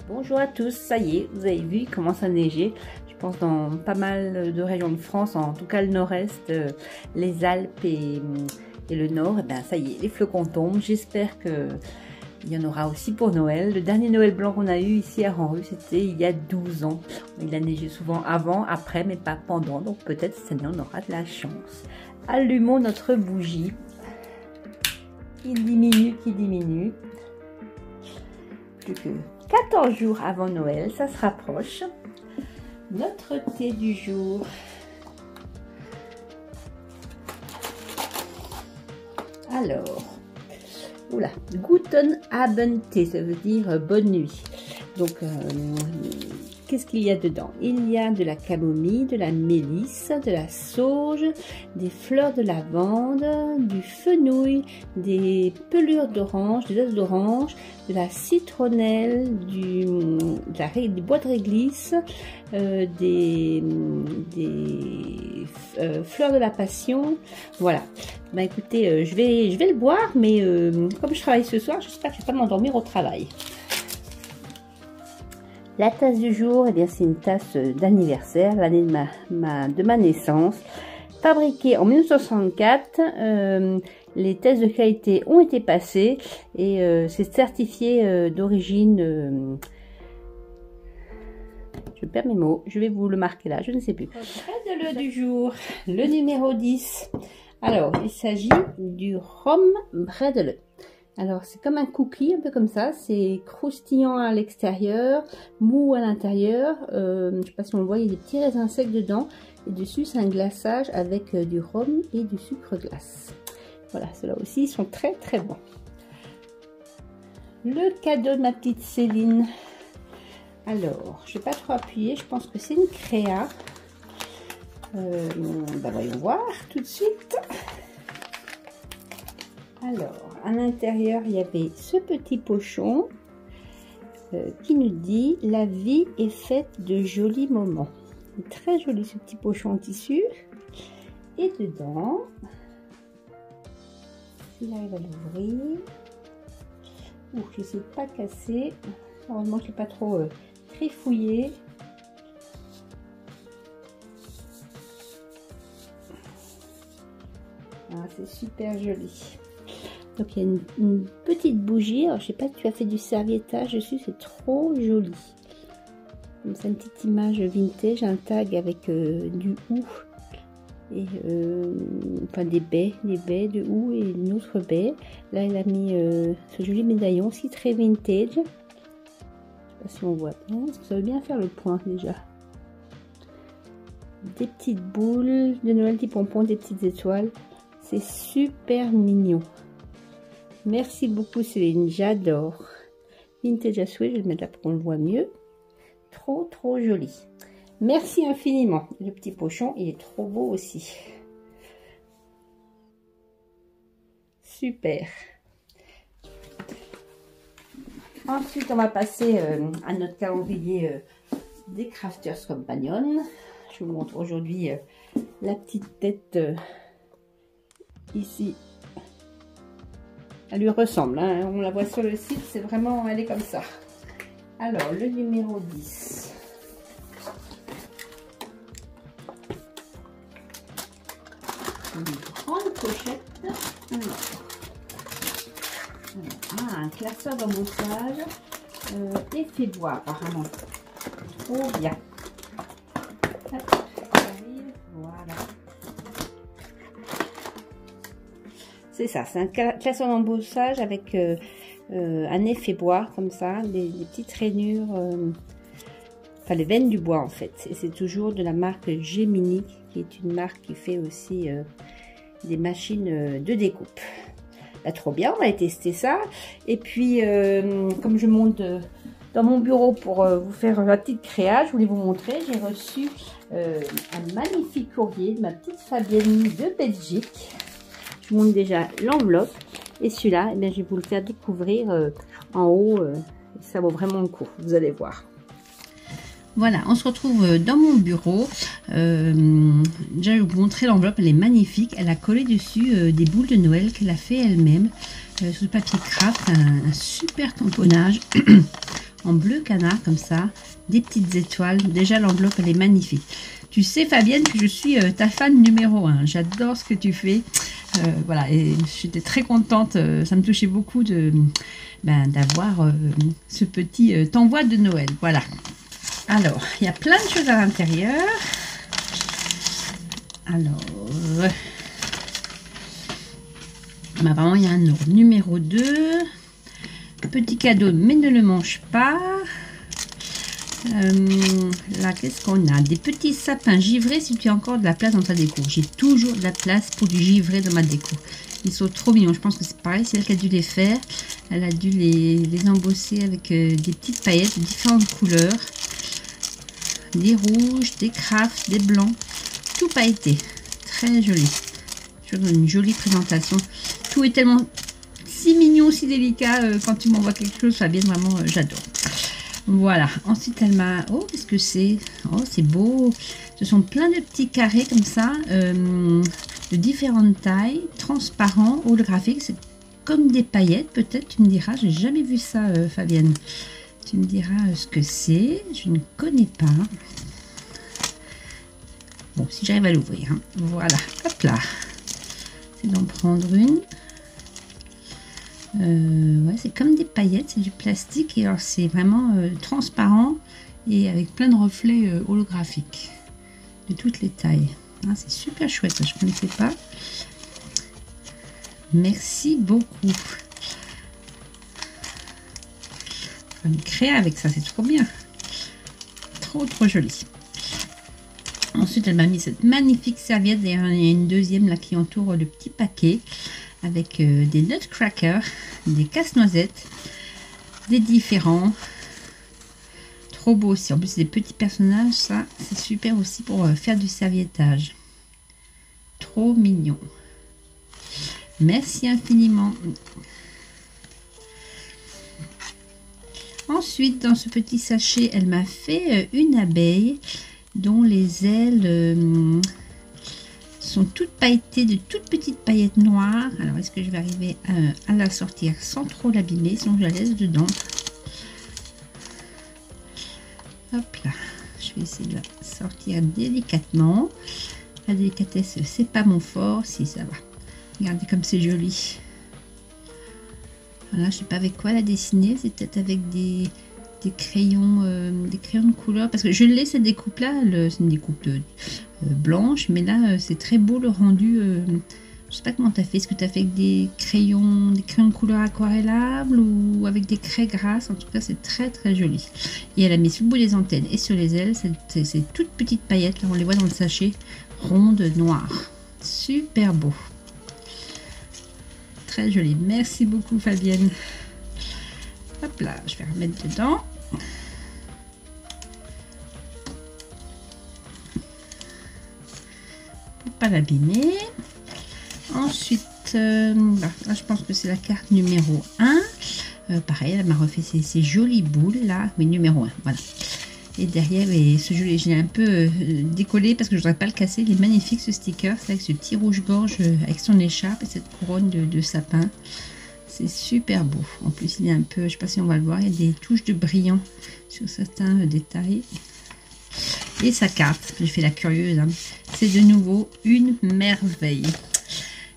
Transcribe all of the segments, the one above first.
Bonjour à tous, ça y est, vous avez vu, il commence à neiger. Je pense dans pas mal de régions de France, en tout cas le nord-est, les Alpes et le nord, et ben ça y est, les flocons tombent. J'espère que il y en aura aussi pour Noël. Le dernier Noël blanc qu'on a eu ici à Ranru, c'était il y a 12 ans. Il a neigé souvent avant, après, mais pas pendant, donc peut-être cette année on aura de la chance. Allumons notre bougie. Il diminue, qui diminue. Plus que 14 jours avant Noël, ça se rapproche. Notre thé du jour. Alors, oula, Guten Abend Tee, ça veut dire bonne nuit. Donc, qu'est-ce qu'il y a dedans? Il y a de la camomille, de la mélisse, de la sauge, des fleurs de lavande, du fenouil, des pelures d'orange, des os d'orange, de la citronnelle, du bois de réglisse, des fleurs de la passion. Voilà. Ben écoutez, je vais le boire, mais comme je travaille ce soir, j'espère que je ne vais pas m'endormir au travail. La tasse du jour, eh bien c'est une tasse d'anniversaire, l'année de ma naissance, fabriquée en 1964. Les tests de qualité ont été passés et c'est certifié d'origine. Je perds mes mots, je vais vous le marquer là, je ne sais plus. Bredele du jour, le numéro 10. Alors, il s'agit du rhum bredele. Alors, c'est comme un cookie, un peu comme ça. C'est croustillant à l'extérieur, mou à l'intérieur. Je ne sais pas si on le voit, il y a des petits raisins secs dedans. Et dessus, c'est un glaçage avec du rhum et du sucre glace. Voilà, ceux-là aussi, ils sont très très bons. Le cadeau de ma petite Céline. Alors, je ne vais pas trop appuyer, je pense que c'est une créa. Ben voyons voir tout de suite. Alors, à l'intérieur, il y avait ce petit pochon qui nous dit « La vie est faite de jolis moments ». Très joli ce petit pochon en tissu. Et dedans, s'il arrive à l'ouvrir, je ne sais pas casser. Heureusement, je ne l'ai pas trop trifouillé. Ah, c'est super joli. Donc il y a une petite bougie. Alors je sais pas si tu as fait du serviettage dessus, c'est trop joli. C'est une petite image vintage, un tag avec du hou et enfin des baies de hou et une autre baie. Là il a mis ce joli médaillon aussi très vintage. Je sais pas si on voit bien, ça veut bien faire le point déjà. Des petites boules de Noël, des pompons, des petites étoiles. C'est super mignon. Merci beaucoup Céline, j'adore. Vintage à souhait, je vais le mettre là pour qu'on le voit mieux. Trop trop joli. Merci infiniment. Le petit pochon, il est trop beau aussi. Super. Ensuite, on va passer à notre calendrier des Crafters Companion. Je vous montre aujourd'hui la petite tête ici. Elle lui ressemble, hein. On la voit sur le site, c'est vraiment, elle est comme ça. Alors, le numéro 10. Une grande pochette. Alors, un classeur d'embossage. Effet bois, apparemment. Trop bien. Hop, voilà. C'est ça, c'est un classeur d'embossage avec un effet bois comme ça, des petites rainures, enfin les veines du bois en fait. Et c'est toujours de la marque Gemini, qui est une marque qui fait aussi des machines de découpe. Bah, trop bien, on va tester ça. Et puis, comme je monte dans mon bureau pour vous faire la petite créa, je voulais vous montrer, j'ai reçu un magnifique courrier de ma petite Fabienne de Belgique. Je vous montre déjà l'enveloppe et celui-là, eh bien, je vais vous le faire découvrir en haut. Ça vaut vraiment le coup, vous allez voir. Voilà, on se retrouve dans mon bureau. Déjà, je vais vous montrer l'enveloppe, elle est magnifique. Elle a collé dessus des boules de Noël qu'elle a fait elle-même sous le papier craft, un super tamponnage. en bleu canard comme ça, des petites étoiles. Déjà l'enveloppe elle est magnifique. Tu sais Fabienne que je suis ta fan numéro 1. J'adore ce que tu fais. Voilà, et j'étais très contente. Ça me touchait beaucoup d'avoir ce petit t'envoi de Noël. Voilà. Alors, il y a plein de choses à l'intérieur. Alors, vraiment, il y a un ordre. Numéro 2. Petit cadeau, mais ne le mange pas. Là, qu'est-ce qu'on a? Des petits sapins givrés si tu as encore de la place dans ta déco. J'ai toujours de la place pour du givré dans ma déco. Ils sont trop mignons. Je pense que c'est pareil, c'est elle qui a dû les faire. Elle a dû les embosser avec des petites paillettes de différentes couleurs. Des rouges, des crafts, des blancs. Tout pailleté. Très joli. Je donne une jolie présentation. Tout est tellement si mignon, si délicat. Quand tu m'envoies quelque chose, Fabienne, vraiment, j'adore. Voilà, ensuite elle m'a... Oh, qu'est-ce que c'est? Oh, c'est beau. Ce sont plein de petits carrés comme ça, de différentes tailles, transparents, holographiques. C'est comme des paillettes, peut-être, tu me diras. J'ai jamais vu ça, Fabienne. Tu me diras ce que c'est. Je ne connais pas. Bon, si j'arrive à l'ouvrir. Hein. Voilà, hop là. C'est d'en prendre une. Ouais, c'est comme des paillettes, c'est du plastique et alors c'est vraiment transparent et avec plein de reflets holographiques de toutes les tailles. Ah, c'est super chouette, ça, je ne connaissais pas. Merci beaucoup. On va créer avec ça, c'est trop bien. Trop joli. Ensuite, elle m'a mis cette magnifique serviette. D'ailleurs, il y a une deuxième là qui entoure le petit paquet. Avec des nutcrackers, des casse-noisettes, des différents. Trop beau aussi. En plus, des petits personnages, ça, c'est super aussi pour faire du serviettage. Trop mignon. Merci infiniment. Ensuite, dans ce petit sachet, elle m'a fait une abeille dont les ailes... sont toutes pailletées de toutes petites paillettes noires. Alors, est-ce que je vais arriver à la sortir sans trop l'abîmer? Sinon, je la laisse dedans. Hop là. Je vais essayer de la sortir délicatement. La délicatesse, c'est pas mon fort. Si, ça va. Regardez comme c'est joli. Voilà, je sais pas avec quoi la dessiner. C'est peut-être avec des crayons de couleur. Parce que je l'ai cette découpe là. C'est une découpe blanche, mais là c'est très beau le rendu. Je sais pas comment tu as fait. Est-ce que tu as fait avec des crayons de couleur aquarellables ou avec des craies grasses? En tout cas, c'est très joli. Et elle a mis sur le bout des antennes et sur les ailes ces toutes petites paillettes. Là, on les voit dans le sachet, rondes noires. Super beau. Très joli. Merci beaucoup, Fabienne. Hop là, je vais remettre dedans. Pas l'abîmer. Ensuite, là, je pense que c'est la carte numéro 1. Pareil, elle m'a refait ces jolies boules là. Oui, numéro 1, voilà. Et derrière, ce joli, je l'ai un peu décollé parce que je voudrais pas le casser. Il est magnifique ce sticker, c'est avec ce petit rouge-gorge avec son écharpe et cette couronne de sapin. C'est super beau. En plus, il est un peu, je sais pas si on va le voir, il y a des touches de brillant sur certains détails. Et sa carte, j'ai fait la curieuse, hein. C'est de nouveau une merveille.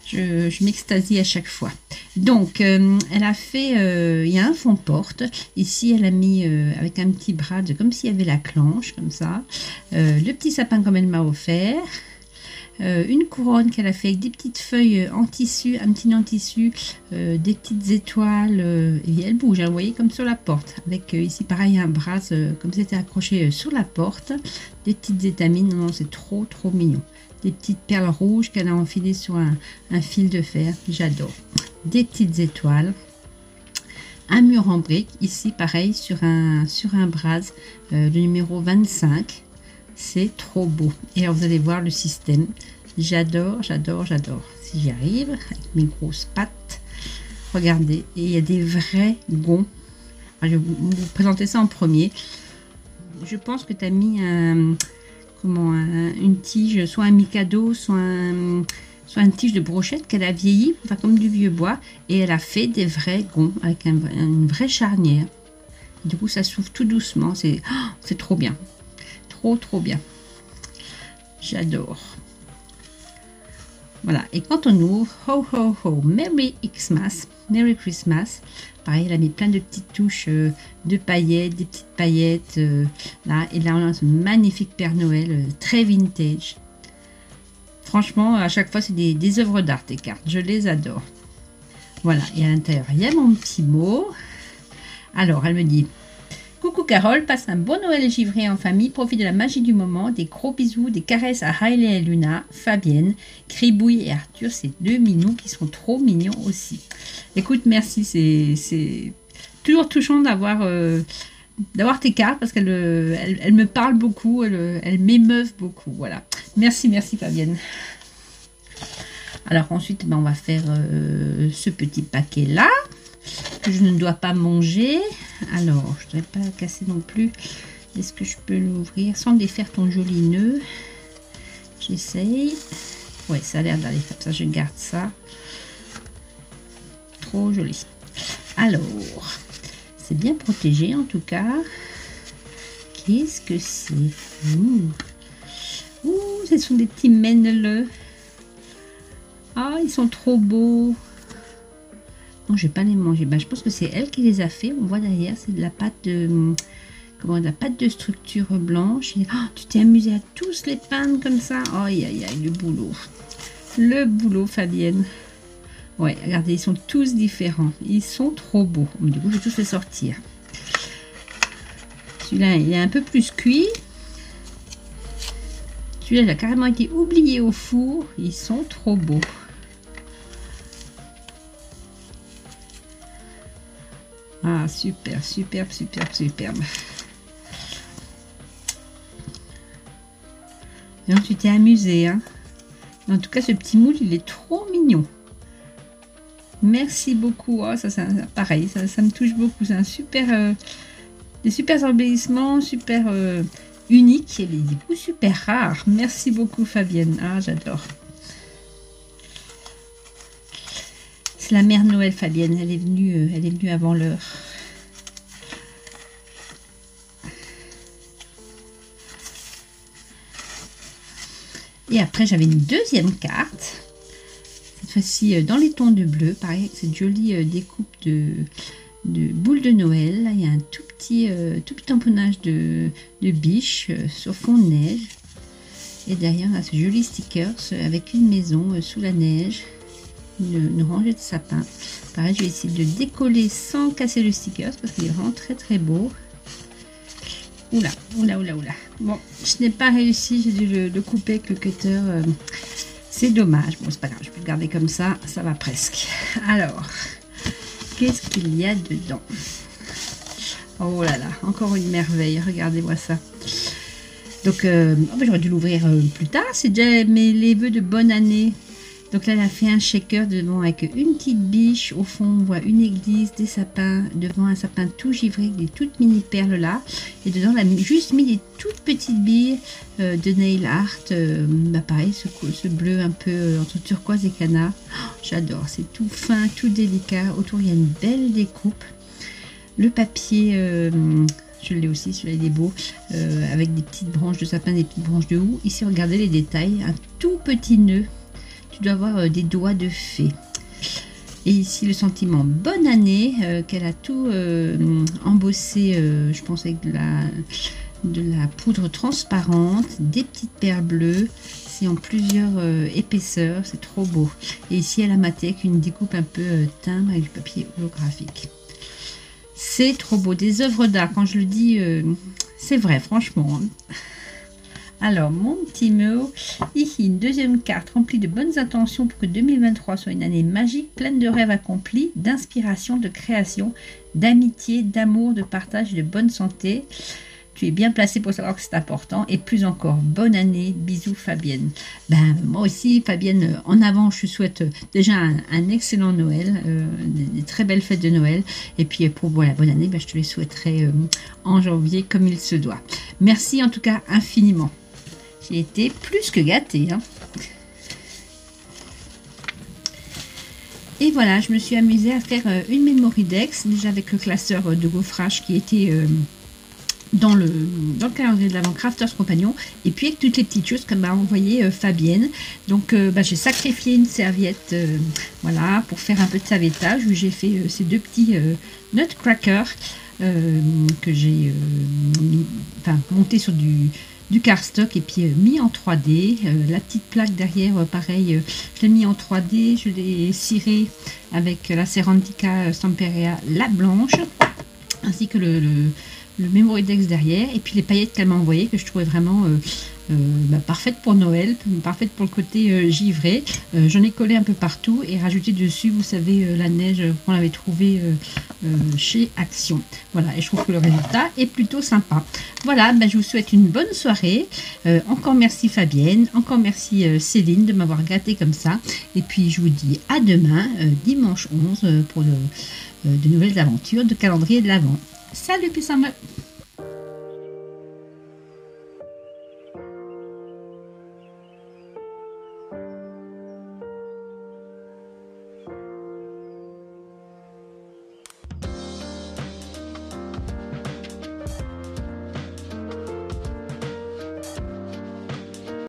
Je m'extasie à chaque fois. Donc, elle a fait, il y a un fond porte. Ici, elle a mis avec un petit brad, comme s'il y avait la clenche, comme ça. Le petit sapin comme elle m'a offert. Une couronne qu'elle a fait avec des petites feuilles en tissu, un petit en tissu, des petites étoiles, et elle bouge, hein, vous voyez, comme sur la porte, avec ici pareil un bras, comme c'était accroché sur la porte, des petites étamines. Non, c'est trop mignon, des petites perles rouges qu'elle a enfilées sur un fil de fer, j'adore, des petites étoiles, un mur en briques, ici pareil sur un bras, le numéro 25. C'est trop beau. Et alors, vous allez voir le système. J'adore. Si j'y arrive, avec mes grosses pattes. Regardez. Et il y a des vrais gonds. Alors, je vais vous présenter ça en premier. Je pense que tu as mis une tige, soit un mikado, soit une tige de brochette qu'elle a vieilli, enfin comme du vieux bois. Et elle a fait des vrais gonds avec une vraie charnière. Du coup, ça s'ouvre tout doucement. C'est trop bien. Trop bien. J'adore. Voilà. Et quand on ouvre, ho ho ho, Merry Xmas, Merry Christmas. Pareil, elle a mis plein de petites touches de paillettes, des petites paillettes. Là. Et là, on a ce magnifique Père Noël, très vintage. Franchement, à chaque fois, c'est des œuvres d'art, tes cartes. Je les adore. Voilà. Et à l'intérieur, il y a mon petit mot. Alors, elle me dit... Coucou Carole, passe un bon Noël givré en famille, profite de la magie du moment, des gros bisous, des caresses à Hailey et Luna, Fabienne, Cribouille et Arthur, ces deux minous qui sont trop mignons aussi. Écoute, merci, c'est toujours touchant d'avoir tes cartes parce qu'elles elle me parlent beaucoup, elles m'émeuvent beaucoup, voilà. Merci Fabienne. Alors ensuite, on va faire ce petit paquet là. Que je ne dois pas manger. Alors, je ne dois pas la casser non plus. Est-ce que je peux l'ouvrir sans défaire ton joli nœud? J'essaye. Ouais, ça a l'air d'aller comme ça. Je garde ça. Trop joli. Alors, c'est bien protégé en tout cas. Qu'est-ce que c'est? Ouh, ce sont des petits mène-le. Ah, ils sont trop beaux. Non, je vais pas les manger. Ben, je pense que c'est elle qui les a fait. On voit derrière, c'est de la pâte de... Comment, de la pâte de structure blanche. Oh, tu t'es amusé à tous les peindre comme ça. Aïe, aïe, aïe, le boulot. Le boulot, Fabienne. Ouais, regardez, ils sont tous différents. Ils sont trop beaux. Du coup, je vais tous les sortir. Celui-là, il est un peu plus cuit. Celui-là, il a carrément été oublié au four. Ils sont trop beaux. Ah, super, superbe, superbe, superbe. Donc, tu t'es amusé, hein. En tout cas, ce petit moule, il est trop mignon. Merci beaucoup. Oh, ça, pareil, ça me touche beaucoup. C'est un super, des super embellissements, super uniques et du coup super rares. Merci beaucoup, Fabienne. Ah, j'adore. C'est la mère Noël, Fabienne. Elle est venue avant l'heure. Et après, j'avais une deuxième carte. Cette fois-ci, dans les tons de bleu. Pareil, avec cette jolie découpe de boules de Noël. Là, il y a un tout petit tamponnage de biche sur fond de neige. Et derrière, on a ce joli stickers avec une maison sous la neige. Une rangée de sapins. Pareil, je vais essayer de décoller sans casser le sticker parce qu'il est vraiment très très beau. Oula, oula, oula, oula. Bon, je n'ai pas réussi, j'ai dû le couper avec le cutter. C'est dommage. Bon, c'est pas grave, je peux le garder comme ça, ça va presque. Alors, qu'est-ce qu'il y a dedans? Oh là là, encore une merveille, regardez-moi ça. Donc, j'aurais dû l'ouvrir plus tard, c'est déjà les vœux de bonne année. Donc là, elle a fait un shaker devant avec une petite biche. Au fond, on voit une église, des sapins. Devant un sapin tout givré avec des toutes mini perles là. Et dedans, elle a juste mis des toutes petites billes de nail art. Pareil, ce bleu un peu entre turquoise et canard. Oh, j'adore, c'est tout fin, tout délicat. Autour, il y a une belle découpe. Le papier... je l'ai aussi, celui-là il est beau, avec des petites branches de sapin, des petites branches de houx. Ici, regardez les détails, un tout petit nœud. Tu dois avoir des doigts de fée. Et ici, le sentiment bonne année, qu'elle a tout embossé, je pense, avec de la poudre transparente, des petites perles bleues. C'est en plusieurs épaisseurs, c'est trop beau. Et ici, elle a maté avec une découpe un peu timbre avec du papier holographique. C'est trop beau, des œuvres d'art. Quand je le dis, c'est vrai, franchement. Alors, mon petit mot, ici, une deuxième carte remplie de bonnes intentions pour que 2023 soit une année magique, pleine de rêves accomplis, d'inspiration, de création, d'amitié, d'amour, de partage et de bonne santé. Tu es bien placé pour savoir que c'est important. Et plus encore, bonne année. Bisous, Fabienne. Moi aussi, Fabienne, en avant, je te souhaite déjà un excellent Noël, des très belles fêtes de Noël. Et puis, pour la bonne année, je te les souhaiterai en janvier, comme il se doit. Merci en tout cas infiniment. J'ai été plus que gâtée. Hein. Et voilà, je me suis amusée à faire une Mémoridex, déjà avec le classeur de gaufrage qui était dans le calendrier de l'Avent Crafters Compagnon, et puis avec toutes les petites choses comme m'a envoyé Fabienne. Donc j'ai sacrifié une serviette voilà, pour faire un peu de savétage. J'ai fait ces deux petits nutcrackers que j'ai monté sur du cardstock et puis mis en 3D. La petite plaque derrière, pareil, je l'ai mis en 3D, je l'ai ciré avec la Serantica Stamperia, la blanche, ainsi que le Mémoridex derrière, et puis les paillettes qu'elle m'a envoyées que je trouvais vraiment parfaites pour Noël, parfaites pour le côté givré. J'en ai collé un peu partout et rajouté dessus, vous savez, la neige qu'on avait trouvée chez Action. Voilà, et je trouve que le résultat est plutôt sympa. Voilà, je vous souhaite une bonne soirée. Encore merci Fabienne, encore merci Céline de m'avoir gâté comme ça. Et puis je vous dis à demain, dimanche 11, pour de nouvelles aventures de calendrier de l'Avent. Salut, puissant!